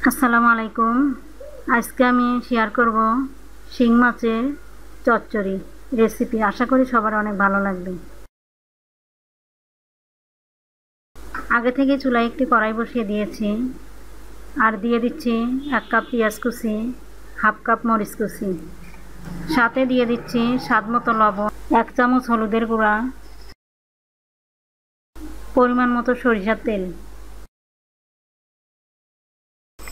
আসসালামু আলাইকুম। আজকে আমি শেয়ার করব শিং মাছের চচ্চড়ি রেসিপি। আশা করি সবার অনেক ভালো লাগবে। আগে থেকে চুলায় একটি কড়াই বসিয়ে দিয়েছি, আর দিয়ে দিচ্ছি 1 কাপ পেঁয়াজ কুচি, হাফ কাপ মরিচ কুচি, সাথে দিয়ে দিচ্ছি স্বাদ মতো লবণ, 1 চামচ হলুদের গুঁড়া, পরিমাণ মতো সরিষার তেল।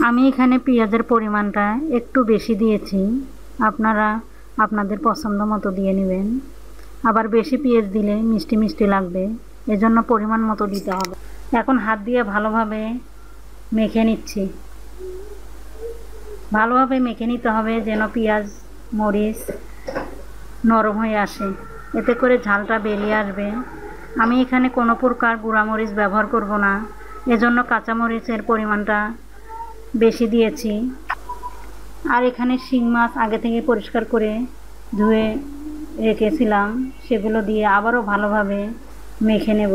আমি এখানে পেঁয়াজের পরিমাণটা একটু বেশি দিয়েছি, আপনারা আপনাদের পছন্দ মতো দিয়ে নেবেন। আবার বেশি পেঁয়াজ দিলে মিষ্টি মিষ্টি লাগবে, এজন্য পরিমাণ মতো দিতে হবে। এখন হাত দিয়ে ভালোভাবে মেখে নিচ্ছি। ভালোভাবে মেখে নিতে হবে যেন পেঁয়াজ মরিচ নরম হয়ে আসে, এতে করে ঝালটা বেরিয়ে আসবে। আমি এখানে কোনো প্রকার গুঁড়ামরিচ ব্যবহার করব না, এজন্য কাঁচামরিচের পরিমাণটা বেশি দিয়েছি। আর এখানে শিং মাছ আগে থেকে পরিষ্কার করে ধুয়ে রেখেছিলাম, সেগুলো দিয়ে আবারও ভালোভাবে মেখে নেব।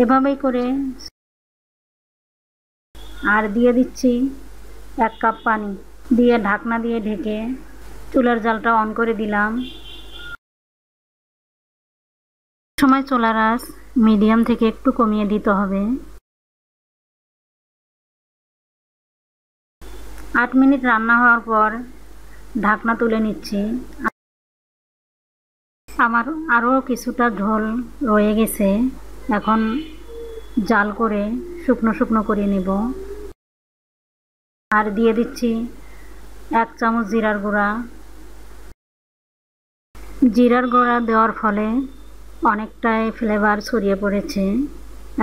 এভাবেই করে আর দিয়ে দিচ্ছি 1 কাপ পানি, দিয়ে ঢাকনা দিয়ে ঢেকে চুলার জালটা অন করে দিলাম। সময় চুলার আঁচ মিডিয়াম থেকে একটু কমিয়ে দিতে হবে। 8 মিনিট রান্না হওয়ার পর ঢাকনা তুলে নিচ্ছি। আমার আরও কিছুটা ঝোল রয়ে গেছে, এখন জাল করে শুকনো শুকনো করে নেব। আর দিয়ে দিচ্ছি 1 চামচ জিরার গুঁড়া। জিরার গুঁড়া দেওয়ার ফলে অনেকটাই ফ্লেভার ছড়িয়ে পড়েছে।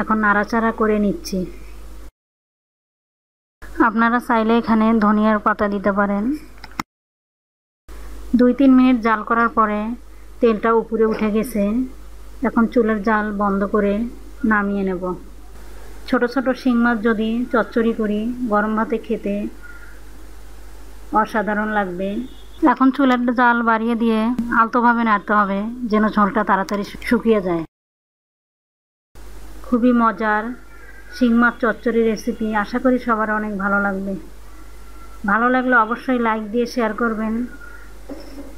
এখন নাড়াচাড়া করে নিচ্ছি। আপনারা চাইলে এখানে ধনিয়ার পাতা দিতে পারেন। 2-3 মিনিট জাল করার পরে তেলটা উপরে উঠে গেছে। এখন চুলার জাল বন্ধ করে নামিয়ে নেব। ছোট ছোট শিং মাছ যদি চচ্চড়ি করি, গরম ভাতে খেতে অসাধারণ লাগবে। এখন চুলার জাল বাড়িয়ে দিয়ে আলতোভাবে নাড়তে হবে যেন ঝোলটা তাড়াতাড়ি শুকিয়ে যায়। খুবই মজার শিং মাছ চচ্চড়ি রেসিপি। আশা করি সবার অনেক ভালো লাগবে। ভালো লাগলে অবশ্যই লাইক দিয়ে শেয়ার করবেন,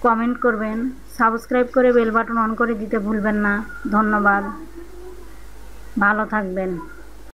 কমেন্ট করবেন, সাবস্ক্রাইব করে বেল বাটন অন করে দিতে ভুলবেন না। ধন্যবাদ, ভালো থাকবেন।